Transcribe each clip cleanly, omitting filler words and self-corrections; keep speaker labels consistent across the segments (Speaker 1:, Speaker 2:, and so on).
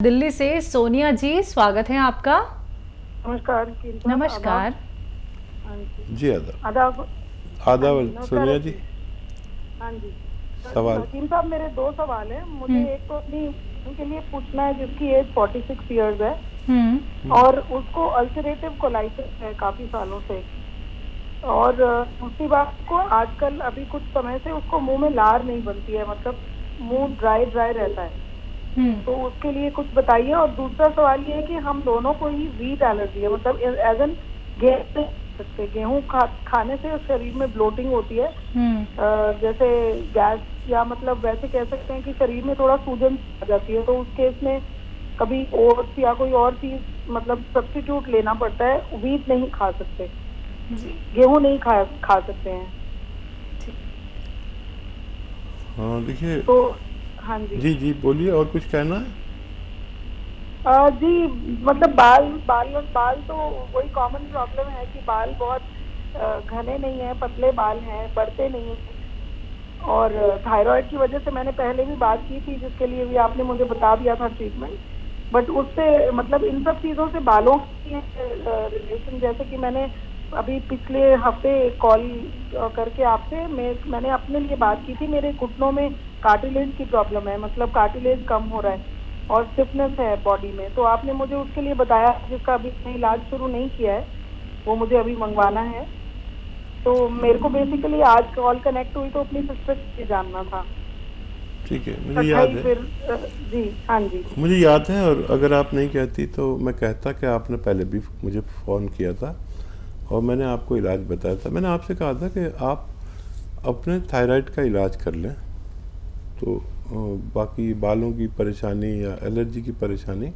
Speaker 1: दिल्ली से सोनिया जी, स्वागत है आपका।
Speaker 2: नमस्कार।
Speaker 1: नमस्कार।
Speaker 2: हाँ जी।
Speaker 3: जी आदाब।
Speaker 2: आदाब। हाँ जी,
Speaker 3: आदाब
Speaker 2: नमस्कार
Speaker 3: सोनिया जी।
Speaker 2: हाँ जी।
Speaker 3: सवाल।
Speaker 2: हकीम साहब, मेरे दो सवाल हैं। मुझे
Speaker 1: हम्म
Speaker 2: एक तो अपनी उनके लिए पूछना है जिसकी एज 46 इयर्स है
Speaker 1: हम्म
Speaker 2: और उसको अल्सरेटिव कोलाइटिस है काफी सालों से। और दूसरी बात को आजकल अभी कुछ समय से उसको मुंह में लार नहीं बनती है, मतलब मुंह ड्राई ड्राई रहता है। तो उसके लिए कुछ बताइए। और दूसरा सवाल ये है कि हम दोनों को ही वीट एलर्जी है, मतलब एज एन गेहूं खाने से शरीर में ब्लोटिंग होती है, जैसे गैस, या मतलब वैसे कह सकते हैं कि शरीर में थोड़ा सूजन आ जाती है। तो उस केस में कभी ओट्स या कोई और चीज मतलब सब्स्टिट्यूट लेना पड़ता है। वीट नहीं खा सकते, गेहूं नहीं खा सकते हैं।
Speaker 3: हाँ देखिए।
Speaker 2: तो हाँ जी।
Speaker 3: जी जी बोलिए, और कुछ कहना है?
Speaker 2: जी, मतलब बाल बाल बाल तो वही कॉमन प्रॉब्लम है कि बाल बहुत घने नहीं है, पतले बाल हैं, बढ़ते नहीं हैं। और थायराइड की वजह से मैंने पहले भी बात की थी, जिसके लिए भी आपने मुझे बता दिया था ट्रीटमेंट। बट उससे मतलब इन सब चीज़ों से बालों की रिलेशन, जैसे कि मैंने अभी पिछले हफ्ते कॉल करके आपसे मैंने अपने लिए बात की थी। मेरे घुटनों में कार्टिलेज की प्रॉब्लम है, मतलब कार्टिलेज कम हो रहा है और स्टिफनेस है बॉडी में। तो आपने मुझे उसके लिए बताया, जिसका अभी मैंने इलाज शुरू नहीं किया है, वो मुझे अभी मंगवाना है। तो मेरे को बेसिकली आज कॉल कनेक्ट हुई तो अपनी सिस्टर से जानना था।
Speaker 3: ठीक है, मुझे याद है।
Speaker 2: फिर जी हाँ जी।
Speaker 3: मुझे याद है, और अगर आप नहीं कहती तो मैं कहता कि आपने पहले भी मुझे फ़ोन किया था और मैंने आपको इलाज बताया था। मैंने आपसे कहा था कि आप अपने थायराइड का इलाज कर लें, तो बाकी बालों की परेशानी या एलर्जी की परेशानी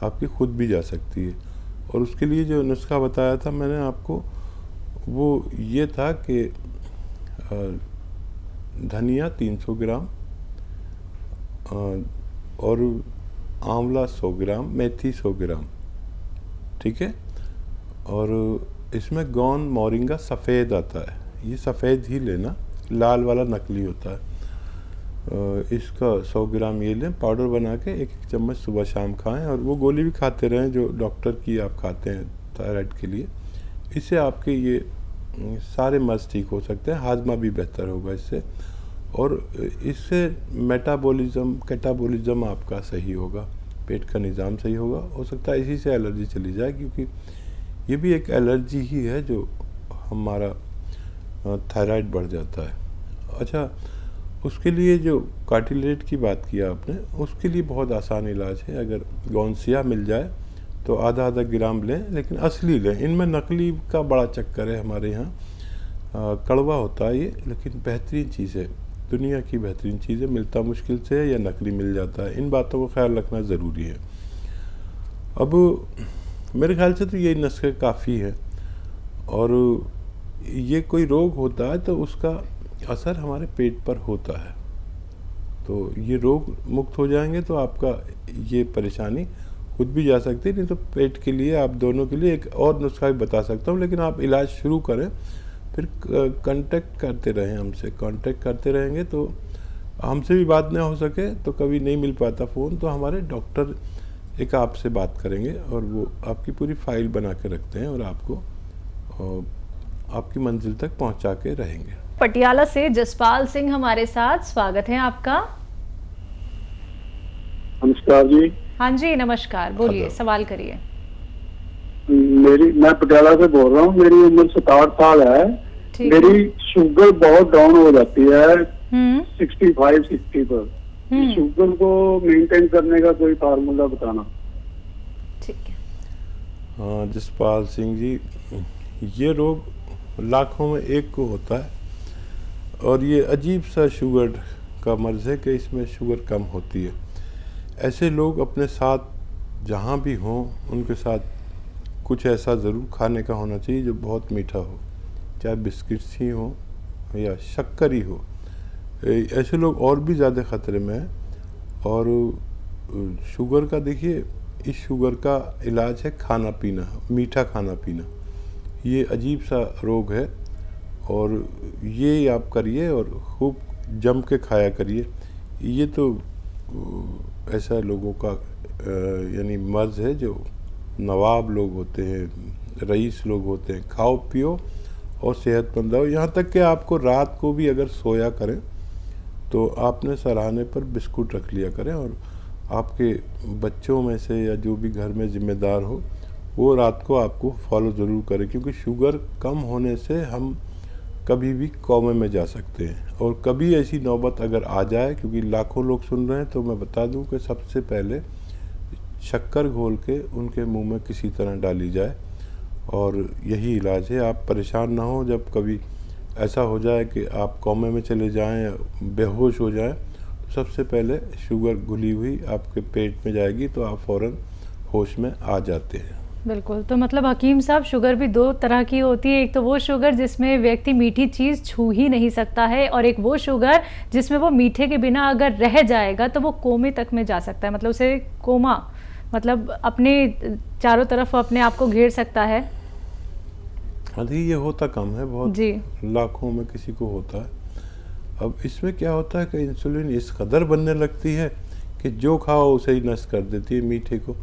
Speaker 3: आपकी खुद भी जा सकती है। और उसके लिए जो नुस्खा बताया था मैंने आपको, वो ये था कि धनिया 300 ग्राम, और आंवला 100 ग्राम, मेथी 100 ग्राम, ठीक है। और इसमें गौन मोरिंगा सफ़ेद आता है, ये सफ़ेद ही लेना, लाल वाला नकली होता है। इसका 100 ग्राम ये लें, पाउडर बना के एक एक चम्मच सुबह शाम खाएं, और वो गोली भी खाते रहें जो डॉक्टर की आप खाते हैं थायराइड के लिए। इससे आपके ये सारे मर्ज ठीक हो सकते हैं, हाजमा भी बेहतर होगा इससे, और इससे मेटाबॉलिज्म कैटाबॉलिज्म आपका सही होगा, पेट का निज़ाम सही होगा। हो सकता है इसी से एलर्जी चली जाए, क्योंकि ये भी एक एलर्जी ही है जो हमारा थायराइड बढ़ जाता है। अच्छा, उसके लिए जो कार्टिलेज की बात किया आपने, उसके लिए बहुत आसान इलाज है। अगर गौनसिया मिल जाए तो आधा आधा ग्राम लें, लेकिन असली लें। इनमें नकली का बड़ा चक्कर है हमारे यहाँ। कड़वा होता है ये, लेकिन बेहतरीन चीज़ है, दुनिया की बेहतरीन चीज़ है। मिलता मुश्किल से है या नकली मिल जाता है, इन बातों को ख्याल रखना ज़रूरी है। अब मेरे ख्याल से तो ये नुस्खे काफ़ी है, और ये कोई रोग होता है तो उसका असर हमारे पेट पर होता है। तो ये रोग मुक्त हो जाएंगे तो आपका ये परेशानी खुद भी जा सकती है। नहीं तो पेट के लिए, आप दोनों के लिए एक और नुस्खा भी बता सकता हूँ, लेकिन आप इलाज शुरू करें, फिर कांटेक्ट करते रहें हमसे। कांटेक्ट करते रहेंगे तो हमसे भी बात ना हो सके तो कभी नहीं मिल पाता फ़ोन, तो हमारे डॉक्टर एक आपसे बात करेंगे और वो आपकी पूरी फाइल बना के रखते हैं और आपको आपकी मंजिल तक पहुंचा के रहेंगे।
Speaker 1: पटियाला से जसपाल सिंह हमारे साथ, स्वागत है आपका।
Speaker 4: नमस्कार जी।
Speaker 1: हाँ जी, नमस्कार, बोलिए, सवाल करिए।
Speaker 4: मैं पटियाला से बोल रहा हूँ। मेरी उम्र 67 साल है। मेरी शुगर बहुत डाउन हो जाती है 65-60 पर। शुगर को मेंटेन करने का कोई फार्मूला बताना।
Speaker 1: ठीक है।
Speaker 3: हाँ जसपाल सिंह जी, ये रोग लाखों में एक को होता है, और ये अजीब सा शुगर का मर्ज़ है कि इसमें शुगर कम होती है। ऐसे लोग अपने साथ जहाँ भी हों, उनके साथ कुछ ऐसा ज़रूर खाने का होना चाहिए जो बहुत मीठा हो, चाहे बिस्किट्स ही हो या शक्कर ही हो। ऐसे लोग और भी ज़्यादा ख़तरे में हैं। और शुगर का देखिए, इस शुगर का इलाज है खाना पीना, मीठा खाना पीना। ये अजीब सा रोग है, और ये आप करिए और खूब जम के खाया करिए। ये तो ऐसा लोगों का यानी मर्ज है जो नवाब लोग होते हैं, रईस लोग होते हैं। खाओ पियो और सेहतमंद रहो, यहाँ तक कि आपको रात को भी अगर सोया करें तो आपने सराहने पर बिस्कुट रख लिया करें, और आपके बच्चों में से या जो भी घर में ज़िम्मेदार हो वो रात को आपको फॉलो ज़रूर करें, क्योंकि शुगर कम होने से हम कभी भी कोमे में जा सकते हैं। और कभी ऐसी नौबत अगर आ जाए, क्योंकि लाखों लोग सुन रहे हैं, तो मैं बता दूं कि सबसे पहले शक्कर घोल के उनके मुंह में किसी तरह डाली जाए, और यही इलाज है। आप परेशान ना हो जब कभी ऐसा हो जाए कि आप कोमे में चले जाएं या बेहोश हो जाएं, तो सबसे पहले शुगर घुली हुई आपके पेट में जाएगी, तो आप फ़ौरन होश में आ जाते हैं।
Speaker 1: बिल्कुल। तो मतलब हकीम साहब, शुगर भी दो तरह की होती है। एक तो वो शुगर जिसमें व्यक्ति मीठी चीज़ छू ही नहीं सकता है, और एक वो शुगर जिसमें वो मीठे के बिना अगर रह जाएगा तो वो कोमे तक में जा सकता है, मतलब उसे कोमा, मतलब अपने चारों तरफ अपने आप को घेर सकता है।
Speaker 3: हाँ जी, ये होता कम है, बहुत
Speaker 1: जी,
Speaker 3: लाखों में किसी को होता है। अब इसमें क्या होता है कि इंसुलिन इस कदर बनने लगती है कि जो खाओ उसे ही नष्ट कर देती है मीठे को।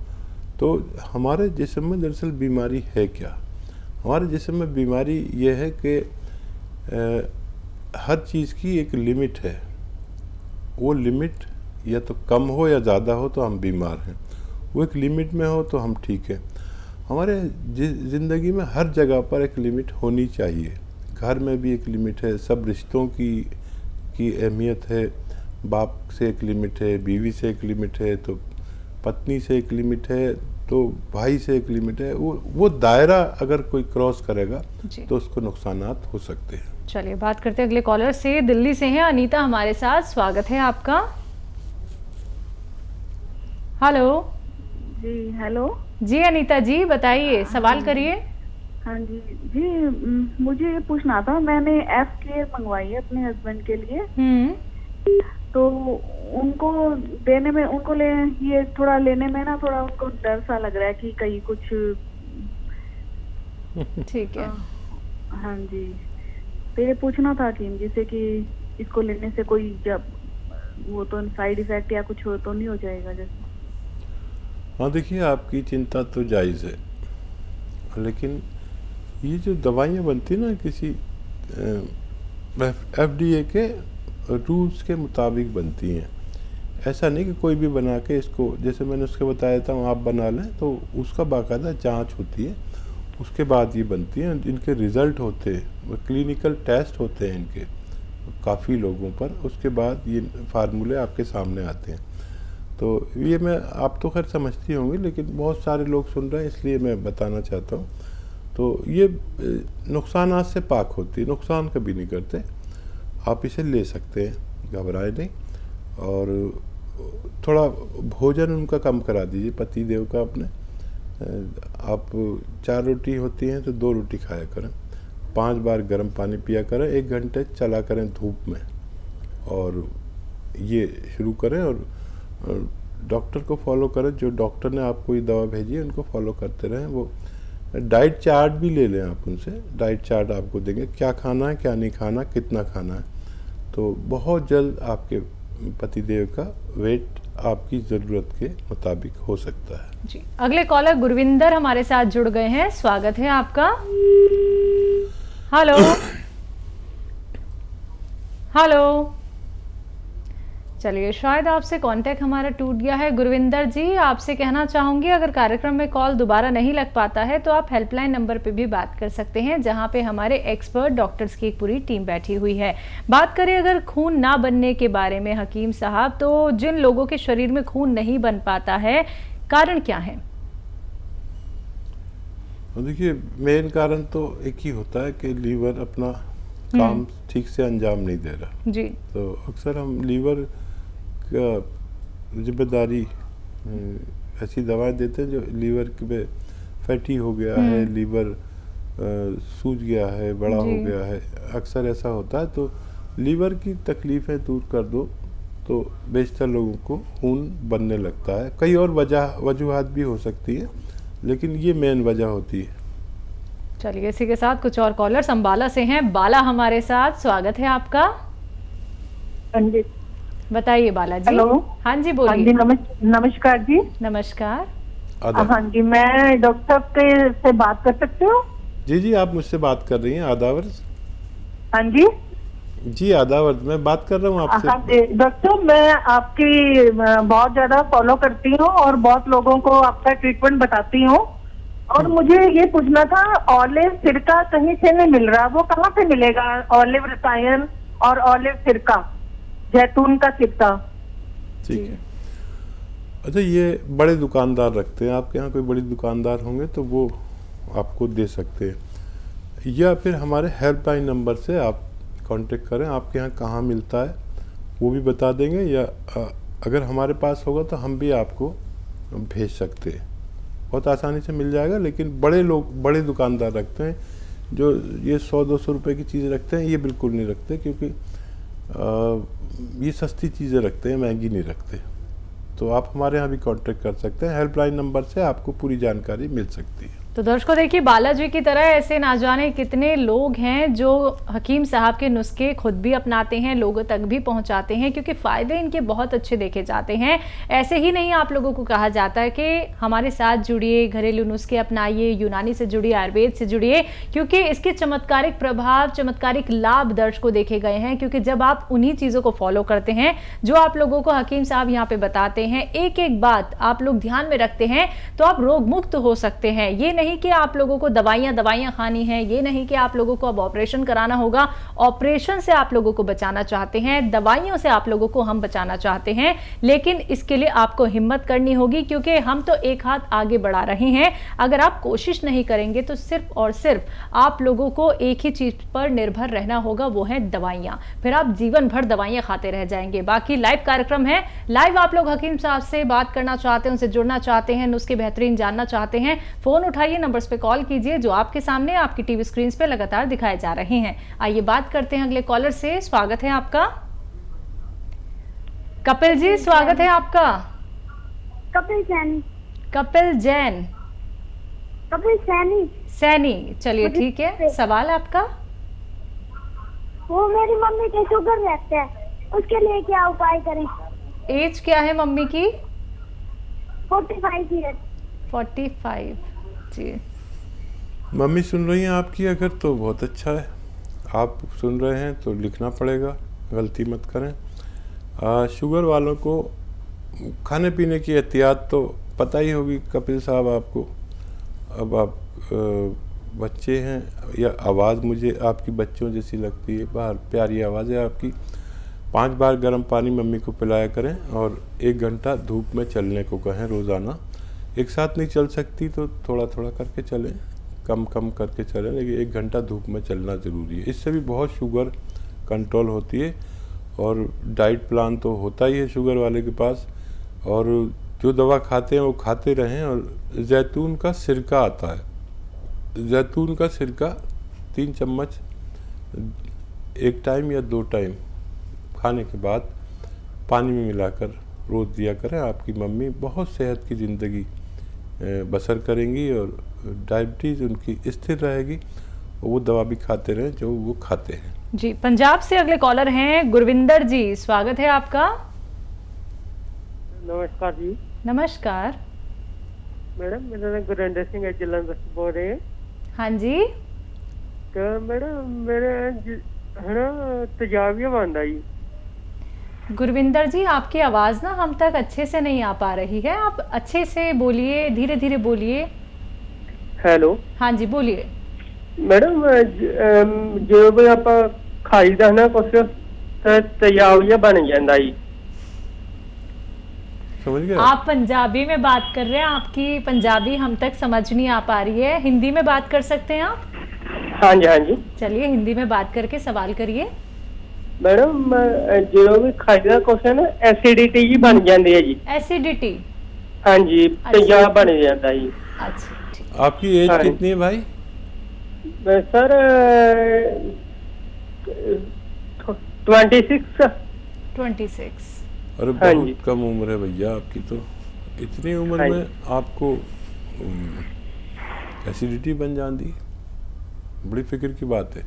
Speaker 3: तो हमारे जिस्म में दरअसल बीमारी है क्या? हमारे जिस्म में बीमारी ये है कि हर चीज़ की एक लिमिट है। वो लिमिट या तो कम हो या ज़्यादा हो तो हम बीमार हैं, वो एक लिमिट में हो तो हम ठीक है। हमारे ज़िंदगी में हर जगह पर एक लिमिट होनी चाहिए। घर में भी एक लिमिट है, सब रिश्तों की अहमियत है। बाप से एक लिमिट है, बीवी से एक लिमिट है, तो पत्नी से एक लिमिट है, तो भाई से एक लिमिट है। वो दायरा अगर कोई क्रॉस करेगा तो उसको नुकसानात हो सकते हैं।
Speaker 1: चलिए बात करते हैं अगले कॉलर से। दिल्ली से हैं अनीता हमारे साथ, स्वागत है आपका। हेलो
Speaker 2: जी हेलो।
Speaker 1: जी अनीता जी, बताइए, सवाल करिए।
Speaker 2: हाँ जी जी, मुझे ये पूछना था, मैंने एफ केयर मंगवाई है अपने हस्बैंड के लिए, तो उनको देने में, उनको ये थोड़ा लेने में ना थोड़ा उनको डर सा लग रहा है कि कहीं कुछ।
Speaker 1: ठीक है।
Speaker 2: हाँ जी, तो ये पूछना था कि जैसे कि इसको लेने से कोई जब वो तो साइड इफेक्ट या कुछ हो तो नहीं हो जाएगा जैसे?
Speaker 3: हाँ देखिए, आपकी चिंता तो जायज़ है, लेकिन ये जो दवाइयाँ बनती ना किसी FDA के रूल्स के मुताबिक बनती हैं। ऐसा नहीं कि कोई भी बना के इसको, जैसे मैंने उसके बताया था आप बना लें, तो उसका बाकायदा जांच होती है, उसके बाद ये बनती हैं। इनके रिज़ल्ट होते हैं, क्लिनिकल टेस्ट होते हैं इनके काफ़ी लोगों पर, उसके बाद ये फार्मूले आपके सामने आते हैं। तो ये मैं, आप तो खैर समझती होंगी, लेकिन बहुत सारे लोग सुन रहे हैं इसलिए मैं बताना चाहता हूँ। तो ये नुकसानात से पाक होती है, नुकसान कभी नहीं करते। आप इसे ले सकते हैं, घबराए नहीं। और थोड़ा भोजन उनका कम करा दीजिए, पति देव का अपने। आप 4 रोटी होती हैं तो 2 रोटी खाया करें, 5 बार गर्म पानी पिया करें, 1 घंटे चला करें धूप में, और ये शुरू करें। और डॉक्टर को फॉलो करें, जो डॉक्टर ने आपको ये दवा भेजी है उनको फॉलो करते रहें। वो डाइट चार्ट भी ले लें आप उनसे, डाइट चार्ट आपको देंगे, क्या खाना है क्या नहीं खाना, कितना खाना है। तो बहुत जल्द आपके पतिदेव का वेट आपकी ज़रूरत के मुताबिक हो सकता है।
Speaker 1: जी, अगले कॉलर गुरविंदर हमारे साथ जुड़ गए हैं, स्वागत है आपका। Hello hello. चलिए, शायद आपसे कांटेक्ट हमारा टूट गया है। गुरविंदर जी, आपसे कहना चाहूँगी, अगर कार्यक्रम में कॉल दोबारा नहीं लग पाता है तो आप हेल्पलाइन नंबर पे भी बात कर सकते हैं, जहां पे हमारे एक्सपर्ट डॉक्टर्स की एक पूरी टीम बैठी हुई है। बात करें अगर खून ना बनने के बारे में हकीम साहब, तो जिन लोगों के शरीर में खून नहीं बन पाता है, कारण क्या है?
Speaker 3: देखिए, मेन कारण तो एक ही होता है कि लीवर अपना काम ठीक से अंजाम नहीं दे रहा
Speaker 1: जी।
Speaker 3: तो अक्सर हम लीवर जिम्मेदारी ऐसी दवाएं देते हैं जो लीवर पे फैटी हो गया है, लीवर सूज गया है, बड़ा हो गया है, अक्सर ऐसा होता है। तो लीवर की तकलीफ़ें दूर कर दो तो बेशतर लोगों को खून बनने लगता है। कई और वजूहात भी हो सकती है, लेकिन ये मेन वजह होती है।
Speaker 1: चलिए, इसी के साथ कुछ और कॉलर्स अम्बाला से हैं। बाला हमारे साथ, स्वागत है आपका।
Speaker 2: हाँ जी,
Speaker 1: बताइए बालाजी।
Speaker 2: हेलो।
Speaker 1: हाँ जी
Speaker 2: हाँ जी,
Speaker 1: बोलिए।
Speaker 2: नमस्कार जी।
Speaker 1: नमस्कार।
Speaker 3: आदाब।
Speaker 2: हाँ जी, मैं डॉक्टर से बात कर सकती हूँ?
Speaker 3: जी जी, आप मुझसे बात कर रही हैं। आदावर
Speaker 2: हाँ जी।
Speaker 3: जी, आदावर मैं बात कर रहा हूँ आपसे।
Speaker 2: हाँ जी डॉक्टर, मैं आपकी बहुत ज्यादा फॉलो करती हूँ और बहुत लोगों को आपका ट्रीटमेंट बताती हूँ। और मुझे ये पूछना था, ऑलिव सिरका कहीं से नहीं मिल रहा, वो कहाँ से मिलेगा? ऑलिव रसायन और ऑलिव सिरका, जैतून का सिरका।
Speaker 3: ठीक है। अच्छा, ये बड़े दुकानदार रखते हैं, आपके यहाँ कोई बड़ी दुकानदार होंगे तो वो आपको दे सकते हैं, या फिर हमारे हेल्पलाइन नंबर से आप कांटेक्ट करें। आपके यहाँ कहाँ मिलता है वो भी बता देंगे, या अगर हमारे पास होगा तो हम भी आपको भेज सकते हैं। बहुत आसानी से मिल जाएगा। लेकिन बड़े दुकानदार रखते हैं जो ये 100-200 रुपये की चीज़ रखते हैं, ये बिल्कुल नहीं रखते, क्योंकि ये सस्ती चीज़ें रखते हैं, महंगी नहीं रखते। तो आप हमारे यहाँ भी कांटेक्ट कर सकते हैं। हेल्पलाइन नंबर से आपको पूरी जानकारी मिल सकती है।
Speaker 1: तो दर्शकों देखिए, बालाजी की तरह ऐसे ना जाने कितने लोग हैं जो हकीम साहब के नुस्खे खुद भी अपनाते हैं, लोगों तक भी पहुंचाते हैं, क्योंकि फ़ायदे इनके बहुत अच्छे देखे जाते हैं। ऐसे ही नहीं आप लोगों को कहा जाता है कि हमारे साथ जुड़िए, घरेलू नुस्खे अपनाइए, यूनानी से जुड़िए, आयुर्वेद से जुड़िए, क्योंकि इसके चमत्कारिक प्रभाव, चमत्कारिक लाभ दर्शकों देखे गए हैं। क्योंकि जब आप उन्हीं चीज़ों को फॉलो करते हैं जो आप लोगों को हकीम साहब यहाँ पे बताते हैं, एक एक बात आप लोग ध्यान में रखते हैं, तो आप रोग मुक्त हो सकते हैं। ये नहीं कि आप लोगों को दवाइयां खानी है, ये नहीं कि आप लोगों को अब ऑपरेशन कराना होगा। ऑपरेशन से आप लोगों को बचाना चाहते हैं, दवाइयों से आप लोगों को हम बचाना चाहते हैं, लेकिन इसके लिए आपको हिम्मत करनी होगी, क्योंकि हम तो एक हाथ आगे बढ़ा रहे हैं। अगर आप कोशिश नहीं करेंगे तो सिर्फ और सिर्फ आप लोगों को एक ही चीज पर निर्भर रहना होगा, वो है दवाइयां। फिर आप जीवन भर दवाइयां खाते रह जाएंगे। बाकी लाइव कार्यक्रम है, लाइव आप लोग हकीम साहब से बात करना चाहते हैं, उनसे जुड़ना चाहते हैं, नुस्खे बेहतरीन जानना चाहते हैं, फोन उठाइए, नंबर्स पे कॉल कीजिए जो आपके सामने आपकी टीवी स्क्रीन पे लगातार दिखाए जा रहे हैं। आइए बात करते हैं अगले कॉलर से। स्वागत है आपका कपिल जी, स्वागत है आपका।
Speaker 5: कपिल सैनी।
Speaker 1: कपिल जैन।
Speaker 5: कपिल सैनी।
Speaker 1: सैनी, चलिए ठीक है। सवाल आपका?
Speaker 5: वो मेरी मम्मी के शुगर रहता है, उसके लिए क्या उपाय करें?
Speaker 1: एज क्या है मम्मी की?
Speaker 5: 45 ईयर।
Speaker 1: 45 जी।
Speaker 3: मम्मी सुन रही हैं आपकी अगर, तो बहुत अच्छा है। आप सुन रहे हैं तो लिखना पड़ेगा, गलती मत करें। शुगर वालों को खाने पीने की एहतियात तो पता ही होगी कपिल साहब आपको। अब आप बच्चे हैं, या आवाज़ मुझे आपकी बच्चों जैसी लगती है, बाहर प्यारी आवाज़ है आपकी। 5 बार गर्म पानी मम्मी को पिलाया करें, और 1 घंटा धूप में चलने को कहें रोज़ाना। एक साथ नहीं चल सकती तो थोड़ा थोड़ा करके चलें, कम कम करके चलें, लेकिन 1 घंटा धूप में चलना ज़रूरी है। इससे भी बहुत शुगर कंट्रोल होती है। और डाइट प्लान तो होता ही है शुगर वाले के पास, और जो दवा खाते हैं वो खाते रहें। और जैतून का सिरका आता है, जैतून का सिरका 3 चम्मच 1 टाइम या 2 टाइम खाने के बाद पानी में मिलाकर रोज़ दिया करें। आपकी मम्मी बहुत सेहत की ज़िंदगी बसर करेंगी, और डायबिटीज़ उनकी स्थिर रहेगी, और वो दवा भी खाते रहें जो वो खाते हैं।
Speaker 1: जी, पंजाब से अगले कॉलर हैं गुरविंदर जी, स्वागत है आपका।
Speaker 6: नमस्कार जी।
Speaker 1: नमस्कार
Speaker 6: मैडम, मेरा नाम गुरविंदर सिंह है, जलंधर से बोल रहे हैं।
Speaker 1: हाँ जी।
Speaker 6: तो मैडम मेरे है ना तेजाबियाँ बंद आई।
Speaker 1: गुरविंदर जी, आपकी आवाज़ ना हम तक अच्छे से नहीं आ पा रही है, आप अच्छे से बोलिए, धीरे धीरे बोलिए।
Speaker 6: हेलो।
Speaker 1: हाँ जी बोलिए।
Speaker 6: मैडम जो भी आप खाईदा ना कुछ तेजाबियाँ बन जाता जी।
Speaker 3: समझ गए?
Speaker 1: आप पंजाबी में बात कर रहे हैं, आपकी पंजाबी हम तक समझ नहीं आ पा रही है। हिंदी में बात कर सकते हैं आप?
Speaker 6: हाँ जी, हाँ जी।
Speaker 1: चलिए हिंदी में बात करके सवाल करिए।
Speaker 6: मैडम जो भी खाईदा कुछ है ना एसिडिटी जी बन जाती है जी।
Speaker 1: एसिडिटी?
Speaker 6: हाँ जी, तेजाब बन जाता है जी।
Speaker 1: अच्छा ठीक।
Speaker 3: आपकी एज कितनी है भाई?
Speaker 6: सर 26।
Speaker 1: 26।
Speaker 3: अरे बहुत कम उम्र है भैया आपकी तो। इतनी उम्र में आपको एसिडिटी बन जाती, बड़ी फिक्र की बात है।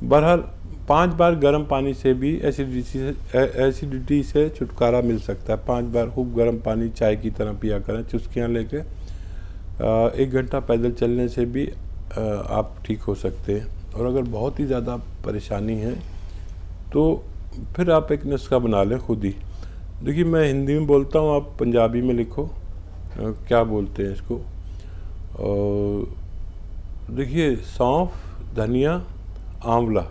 Speaker 3: बहरहाल 5 बार गर्म पानी से भी एसिडिटी से छुटकारा मिल सकता है। 5 बार खूब गर्म पानी चाय की तरह पिया करें, चुस्कियाँ लेके। 1 घंटा पैदल चलने से भी आप ठीक हो सकते हैं। और अगर बहुत ही ज़्यादा परेशानी है तो फिर आप एक नुस्खा बना लें खुद ही। देखिए, मैं हिंदी में बोलता हूँ, आप पंजाबी में लिखो क्या बोलते हैं इसको। देखिए, सौंफ, धनिया, आंवला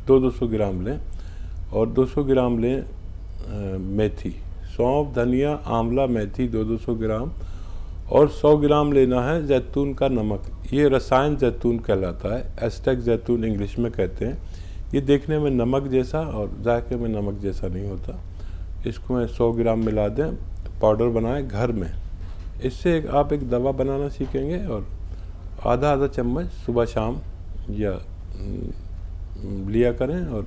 Speaker 3: 200 ग्राम लें और 200 ग्राम लें मेथी। सौंफ, धनिया, आंवला, मेथी 200 ग्राम और 100 ग्राम लेना है जैतून का नमक। ये रसायन जैतून कहलाता है, एस्टेक जैतून इंग्लिश में कहते हैं। ये देखने में नमक जैसा और जायके में नमक जैसा नहीं होता। इसको मैं 100 ग्राम मिला दें, पाउडर बनाएं घर में। इससे आप एक दवा बनाना सीखेंगे और आधा चम्मच सुबह शाम या लिया करें और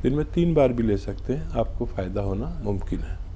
Speaker 3: दिन में 3 बार भी ले सकते हैं। आपको फ़ायदा होना मुमकिन है।